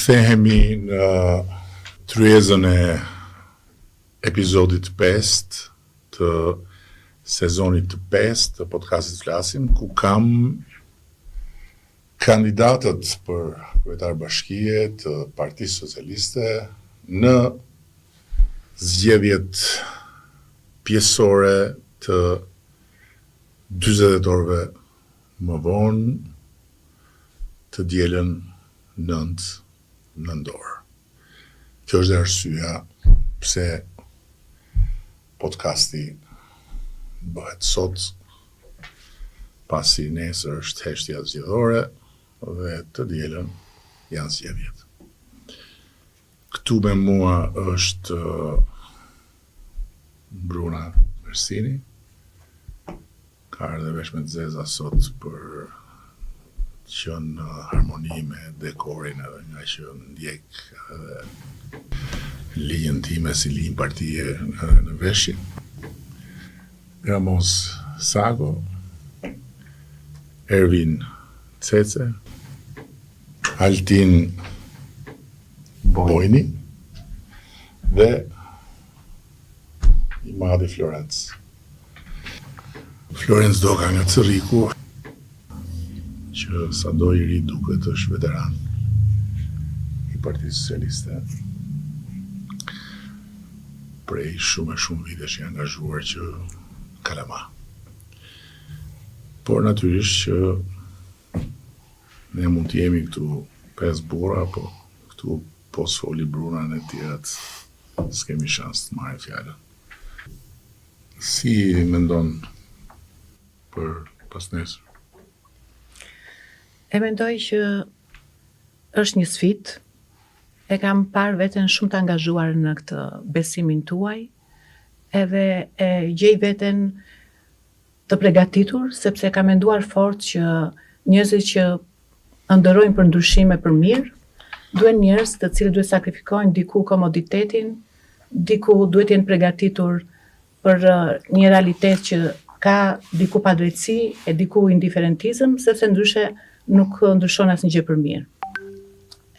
Kthehemi në tryezën e episodit 5 të sezonit të 5 të podcastit Flasim, ku kam kandidatët për kryetar bashkie të Partisë Socialiste në zgjedhjet pjesore të 40 orëve më vonë të dielën 9 nëndor. Kjo është arsyeja pse podcasti bëhet sot, pasi nesër është heshtja zgjedhore dhe të dielën janë zgjedhjet. Këtu me mua është Bruna Mersini, ka ardhe vesh me të zeza sot për që në harmoni me dekorin edhe nga që ndjek edhe linjën time si linjë partije në veshje. Ramos Sago, Ervin Cece, Altin Bojni dhe i madhi Florence. Florence Doka nga Cërriku, që sa do i ri duket është veteran i Partisë Socialiste. Prej shumë vitesh që angazhuar që kalama. Por natyrisht që ne mund të jemi këtu 5 burra, po këtu pos foli Bruna në tjerat s'kemi shans të marrë fjallën. Si mendon për pas nesër? E mendoj që është një sfidë. E kam parë veten shumë të angazhuar në këtë besimin tuaj, edhe e gjej veten të përgatitur, sepse kam menduar fort që njerëzit që ndërrojnë për ndryshime për mirë, duhen njerëz të cilët duhet sakrifikojnë diku komoditetin, diku duhet jenë përgatitur për një realitet që ka diku padrejtësi e diku indiferentizëm, sepse ndryshe nuk ndryshon asnjë gjë për mirë.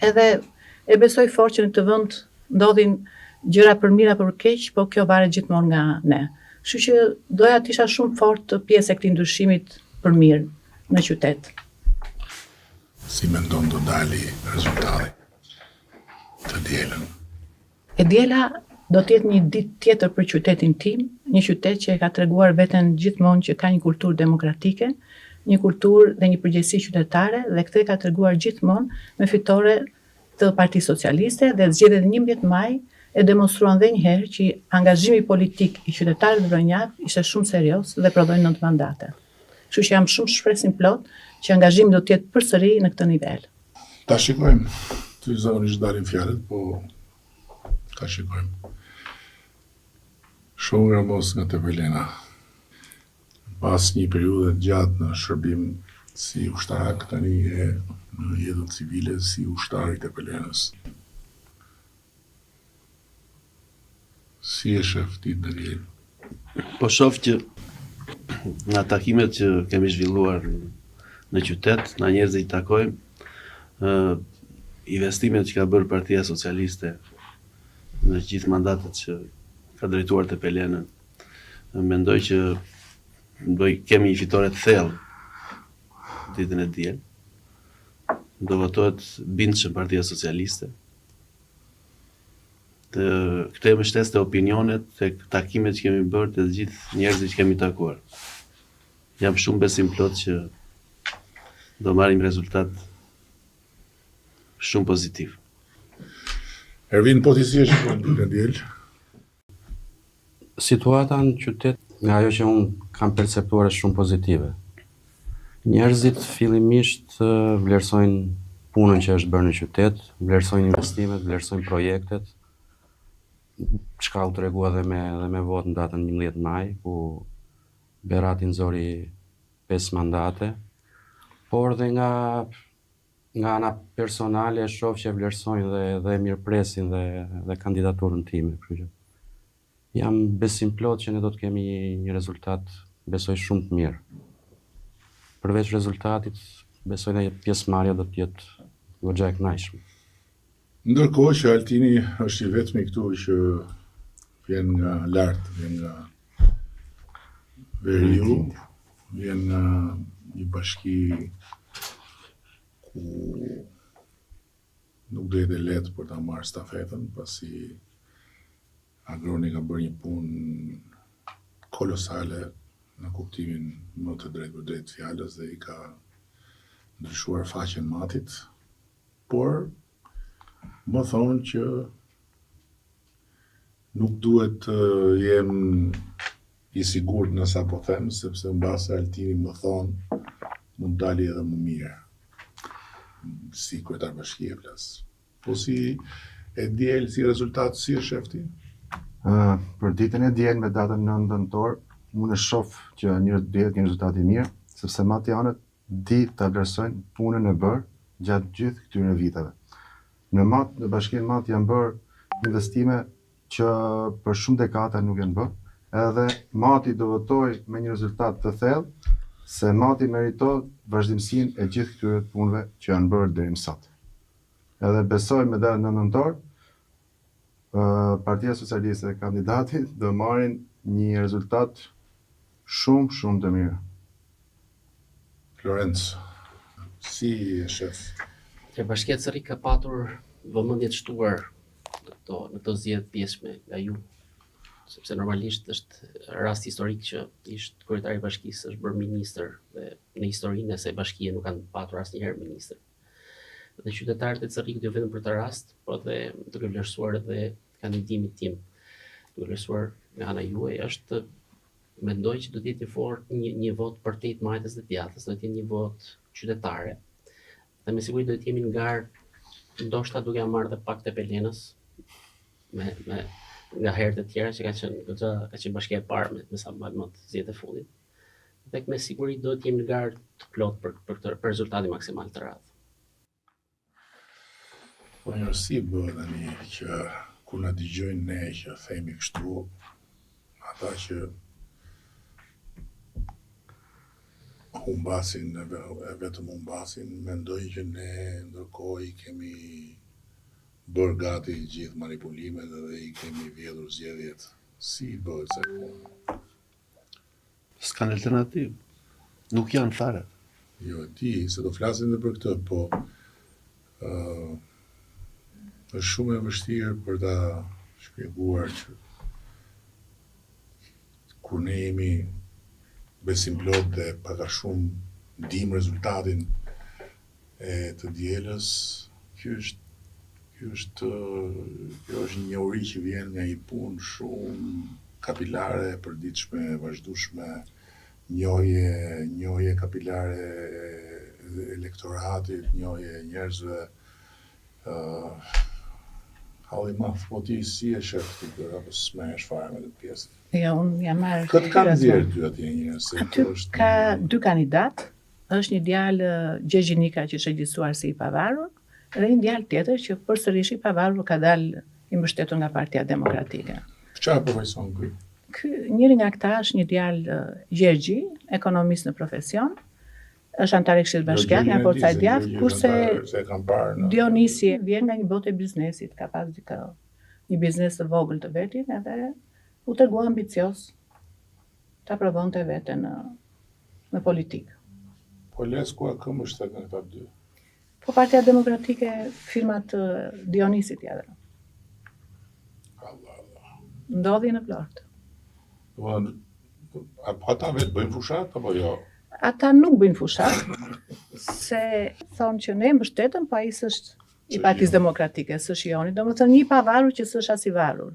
Edhe e besoj fort që në këtë vend ndodhin gjëra për mirë apo për keq, po kjo varet gjithmonë nga ne. Kështu që doja të isha shumë fort pjesë e këtij ndryshimit për mirë në qytet. Si mendon do dali rezultati të dielën? E diela do të jetë një ditë tjetër për qytetin tim, një qytet që e ka treguar veten gjithmonë që ka një kulturë demokratike, një kulturë dhe një përgjegjësi qytetare, dhe këtë ka treguar gjithmonë me fitore të Partisë Socialiste, dhe zgjedhjet e 11 maj e demonstruan edhe një herë që angazhimi politik i qytetarëve vronjak ishte shumë serioz dhe prodhoi 9 mandate. Kështu që jam shumë shpresim plot që angazhimi do të jetë përsëri në këtë nivel. Ta shikojmë. Ty zonisht dalin fjalët, po ta shikojmë. Shumë Ramos nga Tepelena. Pas një periudhe gjatë në shërbim si ushtarak, tani e në jetën civile si ushtar i Tepelenës. Si e shef ti Daniel? Po shoh që nga takimet që kemi zhvilluar në qytet, na njerëzit i takojmë, investimet që ka bërë Partia Socialiste në gjithë mandatet që ka drejtuar Tepelenën, mendoj që kemi një fitore të thellë ditën e diel. Do votohet bindshëm Partia Socialiste. Këtë e mbështes të opinionet, të takimet që kemi bërë të gjithë njerëzit që kemi takuar. Jam shumë besim plot që do marrim rezultat shumë pozitiv. Ervin, po ti si e shikon ditën e diel? Situata në qytet, nga ajo që unë kam perceptuar është shumë pozitive. Njerëzit fillimisht vlerësojnë punën që është bërë në qytet, vlerësojnë investimet, vlerësojnë projektet. Çka u tregua edhe me votë në datën 11 maj, ku Berati nxori 5 mandate, por dhe nga ana personale shoh që vlerësojnë dhe mirëpresin dhe kandidaturën time, kështu që jam besim plot që ne do të kemi një rezultat, besoj shumë të mirë. Përveç rezultatit, besoj dhe pjesëmarrja do të jetë goxha e kënaqshme. Ndërkohë që Altini është i vetmi këtu që vjen nga lartë, vjen nga veriu, vjen nga një bashki ku nuk do jetë e lehtë për ta marrë stafetën, pasi Agroni ka bërë një punë kolosale në kuptimin më të drejtë për drejtë fjalës dhe i ka ndryshuar faqen Matit, por më thonë që nuk duhet të jem i sigurt në sa po them, sepse mbase Altini më thonë mund dali edhe më mirë. Si kryetar bashkie flas. Po si e diel si rezultat, si e shefti? Për ditën e diel me datën 9 nëntor, unë e shoh që njerëzit duhet të kenë rezultate mirë, sepse matianët di ta vlerësojnë punën e bërë gjatë gjithë këtyre viteve. Në bashkinë Mat janë bërë investime që për shumë dekada nuk janë bërë, edhe Mati do votoj me një rezultat të thellë se Mati meriton vazhdimsinë e gjithë këtyre punëve që janë bërë deri më sot. Edhe besoj me datën 9 nëntor, Partia Socialiste dhe kandidati do marrin një rezultat shumë të mirë. Florenc, si e shef? Bashkia e Cerrik ka patur vëmendje të shtuar në këto zgjedhje pjesme nga ju, sepse normalisht është rast historik që ish kryetari i bashkisë është bërë ministër dhe në historinë e kësaj bashkie nuk kanë patur asnjëherë ministër. Dhe qytetarët e Cerrikut jo vetëm për të rast, por dhe duke vlerësuar edhe kandidimin tim, duke vlerësuar nga ana juaj, është mendoj që do të jetë një vot për të majtës dhe djathtës, do të jetë një vot qytetare. Dhe me siguri do të jemi në garë, ndoshta duke marrë dhe pak të Pelenës, nga herët e tjera që ka qenë bashkia e parë me sa më të zgjedhjet e fundit. Dhe me siguri do të jemi në garë të plot për rezultatin maksimal të radhë. Po një si bëhet tani që kur na dëgjojnë ne që themi kështu, ata që humbasin, vetëm humbasin, mendojnë që ne ndërkohë i kemi bërë gati gjithë manipulimet dhe i kemi vjedhur zgjedhjet. Si bëhet se punë? S'kan alternativë. Nuk janë fare. Jo, ti, se do flasim dhe për këtë, po është shumë e vështirë për ta shpjeguar që kur ne jemi besim plot dhe pak a shumë dim rezultatin e të dielës, kjo është një njohuri që vjen nga një punë shumë kapilare, e përditshme, e vazhdueshme, njohje kapilare e elektoratit, njohje e njerëzve. Halli madh, po ti si e shef këtë apo s'merresh fare me këtë pjesë? Jo, unë jam marrë. Këtë kanë nxjerrë ty atje një se aty ka dy kandidat, është një djalë Gjegjinika që është regjistruar si i pavarur, dhe një djalë tjetër që përsërish i pavarur ka dalë i mbështetur nga Partia Demokratike. Çfarë profesion ky? Njëri nga këta është një djalë Gjergji, ekonomist në profesion, është antar i Këshillit Bashkiak nga Forca e Djathtë, kurse Dionisi vjen nga një botë e biznesit, ka pas një biznes të vogël të vetin edhe u tregua ambicios ta provonte veten në politikë. Po Lesku a këmë është në këta dy? Po Partia Demokratike firmat Dionisit ja dhe. Allah. Ndodhi në plot. Apo ata vetë bëjnë fushat apo jo? Ata nuk bëjnë fushat, se thonë që ne mbështetëm, pa ai s'është i Partisë Demokratike, s'është joni, domethënë një pavarur që s'është as i varur.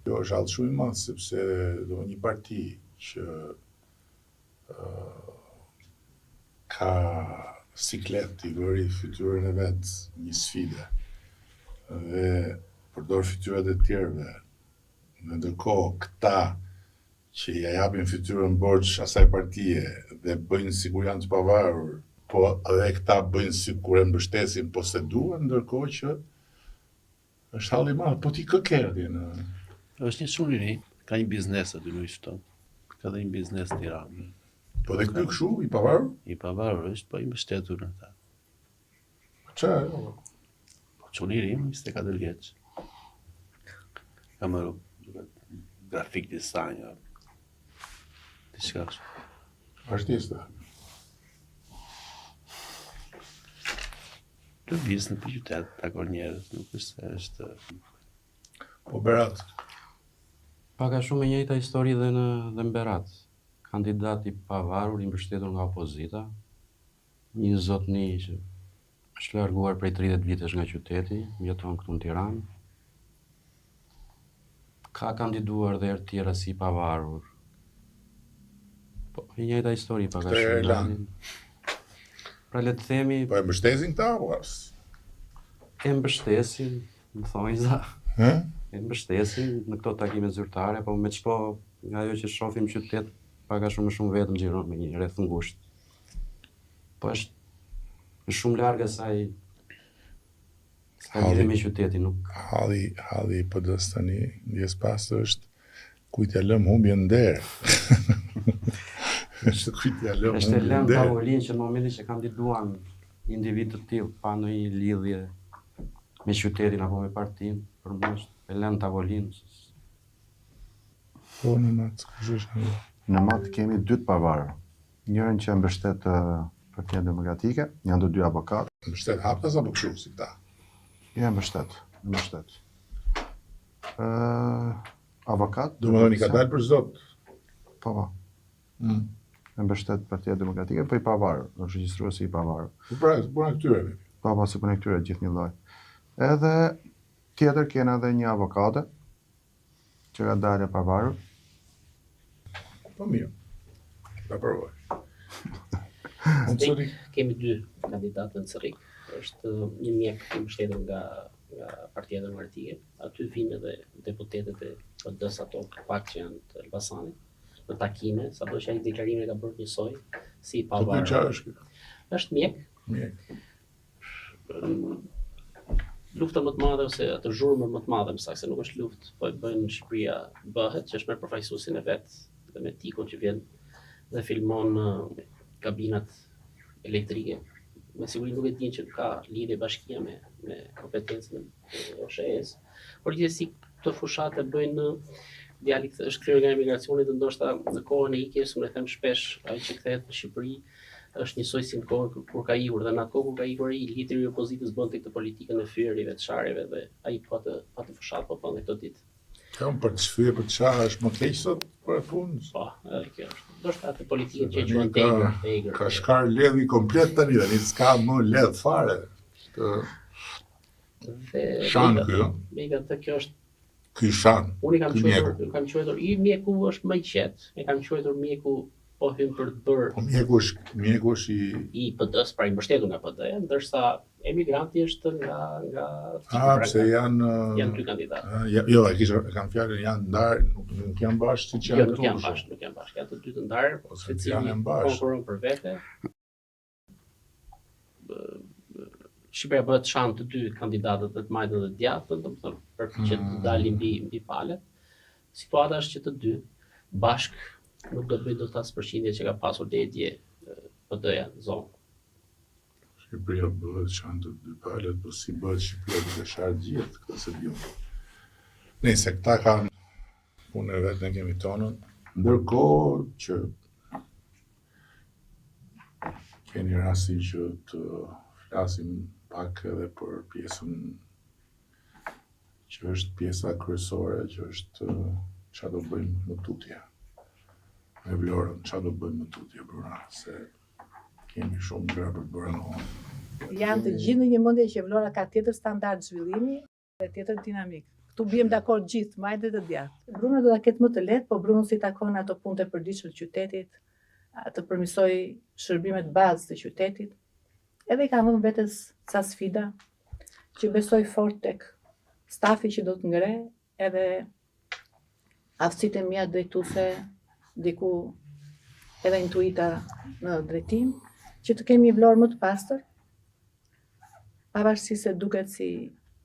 Jo, është hallë shumë i madh, sepse një parti që ka siklet i vëri fytyrën e vet një sfide dhe përdor fytyrat e tjerëve. Në ndërkohë këta që ja japin fytyrën borxh asaj partie dhe bëjnë sikur janë të pavarur, po edhe këta bëjnë sikur e mbështesin po se duan, ndërkohë që është halli i madh. Po ti kë ke atje në? Është një çun i ri, ka një biznes aty në qytet. Ka dhe një biznes në Tiranë. Po dhe këtu kështu i pavarur? I pavarur është, po i mbështetur në ta. Çfarë? Çuniri im 24 vjeç. Ka marrë grafik design, diçka kështu. Artiste. Lëviz në për qytet, takon njerëz, nuk është se është... Po Berat, Pak a shumë e njëjta histori dhe në Berat. Kandidat i pavarur, i mbështetur nga opozita, një zotni që është larguar prej 30 vitesh nga qyteti, jeton këtu në Tiranë. Ka kandiduar dhe herë tjera si i pavarur. Po, e njëjta histori pak a Këtë e shumë. lanë. Pra le të themi, po e mbështesin këta, po as? e mbështesin, më thonjza, Hë? e mbështesin në këto takime zyrtare, po me çdo nga ajo që shohim qytet, pak a shumë vetëm xhiron me një rreth ngushtë. Po është shumë larg asaj s'ka lidhje me qytetin, nuk Halli i PD-s tani, ndjes pas është kujtja lëm humbjen nder. Është kujtja lëm është e humbjen lënë nder. tavolinë që në momentin që kandiduan individ të tillë pa ndonjë lidhje me qytetin apo me partinë, për mua është e lënë tavolinë. Po në matë, kush është? Në matë kemi 2 të pavarur. Njërin që mbështet Partia Demokratike, janë të 2 avokatë. Mbështet haptas apo kështu si këta? Ja, mbështet. Avokat. Do më dhoni ka dalë për zot. Po. E mbështet Partia Demokratike, po i pavarur, është regjistruar si i pavarur. Po pra, puna këtyre. Po, si punë këtyre gjithë një lloj. Edhe tjetër kena edhe një avokate që ka dalë e pavarur. Po mirë. Ta provoj. Unë Ne sëri, kemi 2 kandidatë në Cerrik. Është një mjek i mbështetur nga Partia Demokratike. Aty vinë edhe deputetët e PD-s ato pak që janë të Elbasanit në takime, sado që ai deklarimin e ka bërë njësoj si i po për pavarur. çfarë është kjo? Është mjek. Mjek. Lufta më të madhe ose atë zhurmën më të madhe, më saktë, se nuk është luftë, po e bën Shqipëria bëhet, që është me përfaqësuesin e vet dhe me tikun që vjen dhe filmon kabinat elektrike. Me siguri nuk e dinë që ka lidhje bashkia me kompetencën e OSHE-s. Por gjithsesi këto fushat e bëjnë djali është kryer nga emigracioni dhe ndoshta në kohën e ikjes, unë e them shpesh, ai që kthehet në Shqipëri është njësoj si në kohën kur ka ikur, dhe në atë kohë kur ka ikur ai, lideri i opozitës bënte këtë politikën e fyerjeve, të sharjeve, dhe ai pa të fushat po thonë këto ditë. Ka unë për të shfyrë, për të çfarë është më keq sot për e punës? Po, edhe kjo është. Ndoshta atë politikën që e Tani quajnë tegër. Ka shkar ledhi komplet tani, tani s'ka më ledh fare. Shan ky, Me këtë kjo është, ky shan. unë i kam ky quajtur, i mjeku është më i qetë. E kam quajtur mjeku po hyn për të bërë Po mjeku është i PD-s, pra i mbështetur nga PD-ja, ndërsa emigranti është nga pse janë 2 kandidatë. jo, e kam fjalën janë ndarë, nuk janë bashkë siç Jo, janë nuk janë bashkë, janë të 2 të ndarë, Ose secili janë bashkë. konkuron për vete. Shqipëria bëhet shan të 2 kandidatët, të majtën dhe djathtën, domethënë për që të dalin mbi palet. Situata është që të 2 bashkë nuk do të bëjë dot as përqindje që ka pasur dje PD-ja në zonë. Shqipëria bëhet shan të 2 palet, po si bëhet Shqipëria duke sharë gjithë, këtë se diun. Nëse këta kanë punën e vetë, ne kemi tonën, ndërkohë që keni rasti që të flasim pak edhe për pjesën që është pjesa kryesore, që është çfarë do bëjmë më tutje. Me Vlorën, çfarë do bëjmë më tutje, Bruna, se kemi shumë gjëra për të bërë në onë. Janë të gjithë në një mendje që Vlora ka tjetër standard zhvillimi dhe tjetër dinamik. Këtu biem dakord gjithë, majtë dhe djathtë. Bruno do ta ketë më të lehtë, po Bruno si takon ato punë të përditshme të qytetit, të përmirësoj shërbimet bazë të qytetit. Edhe i ka vënë vetes ca sfida që besoj fort tek stafi që do të ngre, edhe aftësitë e mia drejtuese diku edhe intuita në drejtim, që të kemi Vlorë më të pastër, pavarësisht se duket si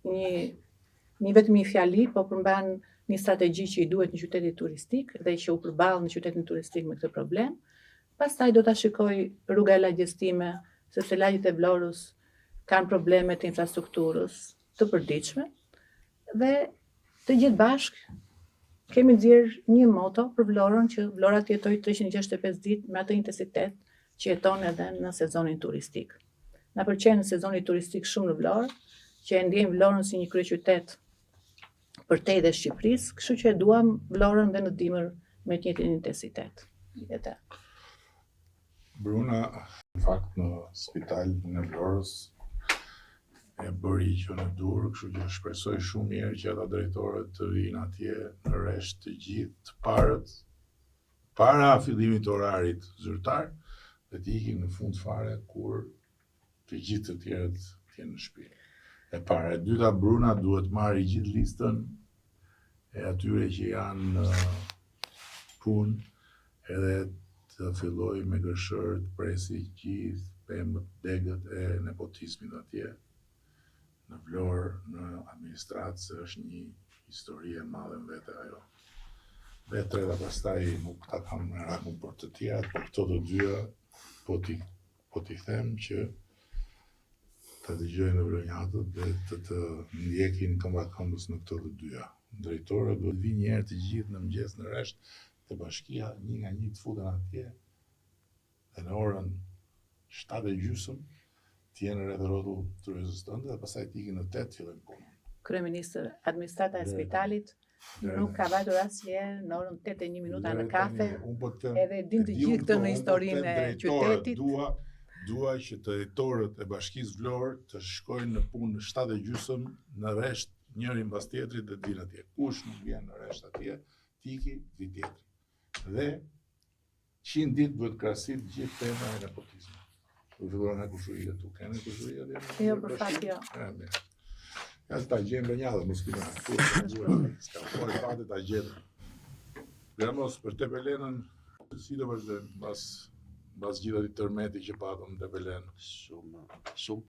një vetëm një fjali, po përmban një strategji që i duhet në qytetit turistik dhe që u përball në qytetin turistik me këtë problem. Pastaj do ta shikoj rruga e lagjes time, sepse lagjet e Vlorës kanë probleme të infrastrukturës, të përditshme dhe të gjithë bashkë kemi nxjerr një moto për Vlorën që Vlora të jetojë 365 ditë me atë intensitet që jeton edhe në sezonin turistik. Na pëlqen në sezonin turistik shumë në Vlorë, që e ndjejmë Vlorën si një kryeqytet përtej dhe Shqipërisë, kështu që e duam Vlorën dhe në dimër me të njëjtin intensitet. Jetë. Bruna, në fakt në spital në Vlorës e bëri që në dur, kështu që shpresoj shumë mirë që ata drejtorët të vinë atje në rresht të gjithë të parët, para fillimit të orarit zyrtar, dhe të ikin në fund fare kur të gjithë të tjerët të jenë në shtëpi. E para, e dyta, Bruna duhet marrë gjithë listën e atyre që janë në punë edhe të filloj me gërshërë të presi gjithë pemët, degët e nepotizmit atje. Në Vlorë, në administratë, se është një histori e madhe në vete ajo. Dhe treta pastaj nuk ta kam në rakun për të tjerat, për këto të dyja po t'i them që të dëgjojnë në vlonjatët dhe të ndjekin këmbat këmbës në këto të dyja. Drejtorët duhet vinë një herë të gjithë në mëngjes në rresht të bashkia, një nga një të futen atje dhe në orën 7:30 të jenë rreth rrotull tryezës tënde dhe pastaj të ikin në 8 fillojnë punën. Kryeministër, administrata e spitalit nuk ka vajtur asnjëherë në orën 8:01 në kafe, edhe din të gjithë këtë në historinë e qytetit. Dua që të drejtorët e Bashkisë Vlorë të shkojnë në punë në 7:30 në rresht njëri mbas tjetrit dhe të vinë atje. Kush nuk vjen në rresht atje, tiki vi tjetri. Dhe 100 ditë duhet krahasit gjithë tema e nepotizmit. U filluan nga kushuria tu, kene kushuria dhe? Jo, për fat jo. Ja ta gjemë rënjallë, mos kina. Ska pojë fate ta gjemë. Gramos, për Tepelenën, si do vazhdojmë, bas gjitha di tërmeti që patëm në Tepelen? Shumë